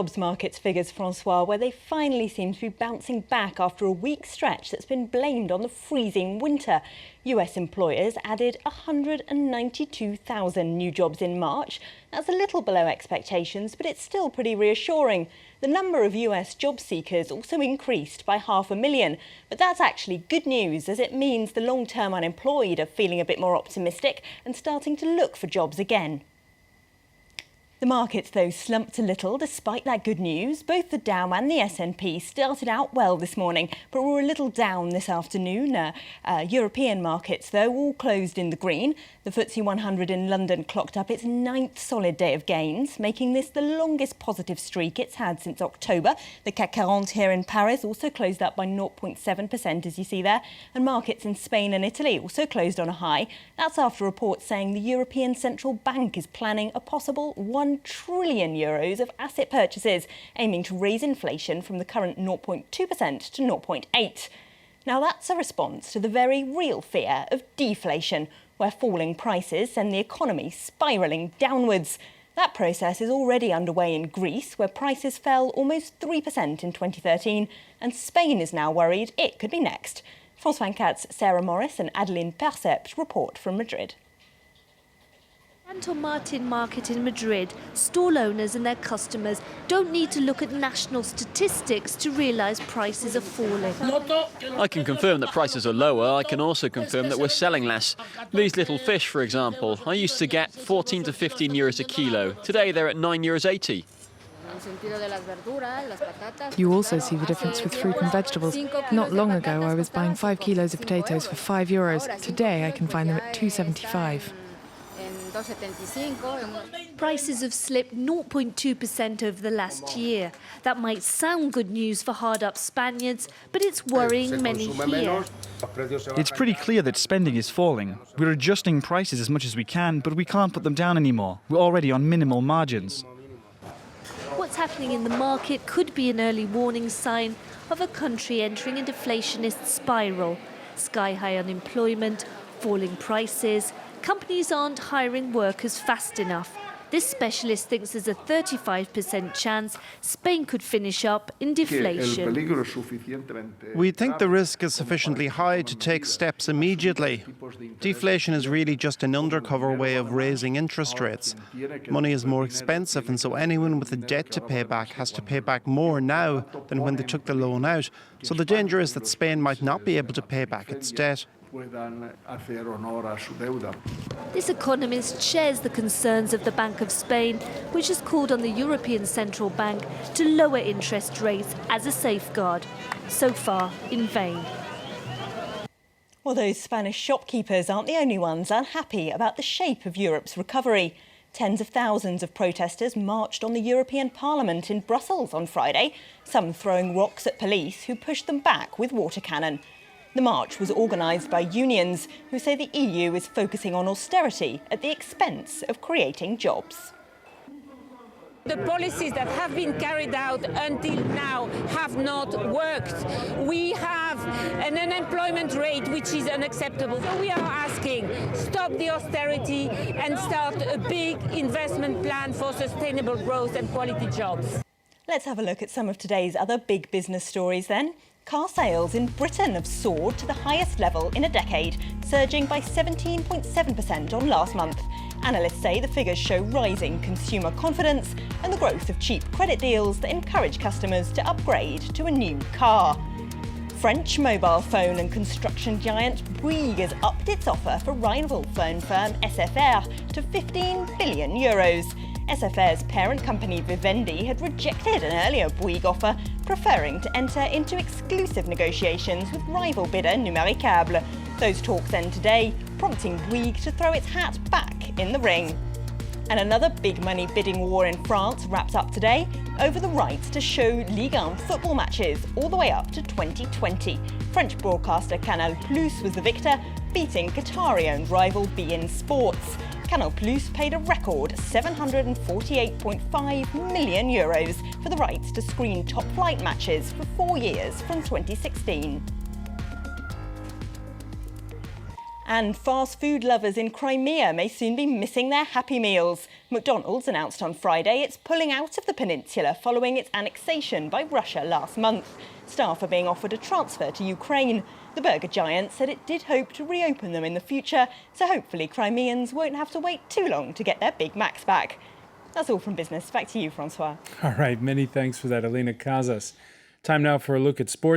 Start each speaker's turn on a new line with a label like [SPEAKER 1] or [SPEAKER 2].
[SPEAKER 1] Jobs markets figures, Francois, where they finally seem to be bouncing back after a weak stretch that's been blamed on the freezing winter. US employers added 192,000 new jobs in March. That's a little below expectations, but it's still pretty reassuring. The number of US job seekers also increased by 500,000. But that's actually good news, as it means the long-term unemployed are feeling a bit more optimistic and starting to look for jobs again. The markets, though, slumped a little despite that good news. Both the Dow and the S&P started out well this morning, but were a little down this afternoon. European markets, though, all closed in the green. The FTSE 100 in London clocked up its 9th solid day of gains, making this the longest positive streak it's had since October. The CAC 40 here in Paris also closed up by 0.7%, as you see there. And markets in Spain and Italy also closed on a high. That's after reports saying the European Central Bank is planning a possible €1 trillion of asset purchases, aiming to raise inflation from the current 0.2% to 0.8%. Now that's a response to the very real fear of deflation, where falling prices send the economy spiralling downwards. That process is already underway in Greece, where prices fell almost 3% in 2013, and Spain is now worried it could be next. France 24's Sarah Morris and Adeline Percept report from Madrid.
[SPEAKER 2] Santo Martin market in Madrid, stall owners and their customers don't need to look at national statistics to realise prices are falling.
[SPEAKER 3] I can confirm that prices are lower. I can also confirm that we're selling less. These little fish, for example, I used to get 14 to 15 euros a kilo. Today they're at €9.80.
[SPEAKER 4] You also see the difference with fruit and vegetables. Not long ago I was buying 5 kilos of potatoes for €5. Today I can find them at €2.75.
[SPEAKER 2] Prices have slipped 0.2% over the last year. That might sound good news for hard-up Spaniards, but it's worrying many here.
[SPEAKER 5] It's pretty clear that spending is falling. We're adjusting prices as much as we can, but we can't put them down anymore. We're already on minimal margins.
[SPEAKER 2] What's happening in the market could be an early warning sign of a country entering a deflationist spiral. Sky-high unemployment, falling prices. Companies aren't hiring workers fast enough. This specialist thinks there's a 35% chance Spain could finish up in deflation.
[SPEAKER 6] We think the risk is sufficiently high to take steps immediately. Deflation is really just an undercover way of raising interest rates. Money is more expensive, and so anyone with a debt to pay back has to pay back more now than when they took the loan out. So the danger is that Spain might not be able to pay back its debt.
[SPEAKER 2] This economist shares the concerns of the Bank of Spain, which has called on the European Central Bank to lower interest rates as a safeguard. So far, in vain.
[SPEAKER 1] Well, those Spanish shopkeepers aren't the only ones unhappy about the shape of Europe's recovery. Tens of thousands of protesters marched on the European Parliament in Brussels on Friday, some throwing rocks at police who pushed them back with water cannon. The march was organised by unions who say the EU is focusing on austerity at the expense of creating jobs.
[SPEAKER 7] The policies that have been carried out until now have not worked. We have an unemployment rate which is unacceptable. So we are asking, stop the austerity and start a big investment plan for sustainable growth and quality jobs.
[SPEAKER 1] Let's have a look at some of today's other big business stories then. Car sales in Britain have soared to the highest level in a decade, surging by 17.7% on last month. Analysts say the figures show rising consumer confidence and the growth of cheap credit deals that encourage customers to upgrade to a new car. French mobile phone and construction giant Bouygues has upped its offer for rival phone firm SFR to €15 billion. SFR's parent company Vivendi had rejected an earlier Bouygues offer, preferring to enter into exclusive negotiations with rival bidder Numericable. Those talks end today, prompting Bouygues to throw its hat back in the ring. And another big money bidding war in France wraps up today over the rights to show Ligue 1 football matches all the way up to 2020. French broadcaster Canal+ was the victor, beating Qatari-owned rival beIN Sports. Canal+ paid a record €748.5 million for the rights to screen top-flight matches for 4 years from 2016. And fast food lovers in Crimea may soon be missing their Happy Meals. McDonald's announced on Friday it's pulling out of the peninsula following its annexation by Russia last month. Staff are being offered a transfer to Ukraine. The burger giant said it did hope to reopen them in the future, so hopefully Crimeans won't have to wait too long to get their Big Macs back. That's all from business. Back to you, Francois.
[SPEAKER 8] All right, many thanks for that, Alina Casas. Time now for a look at sports.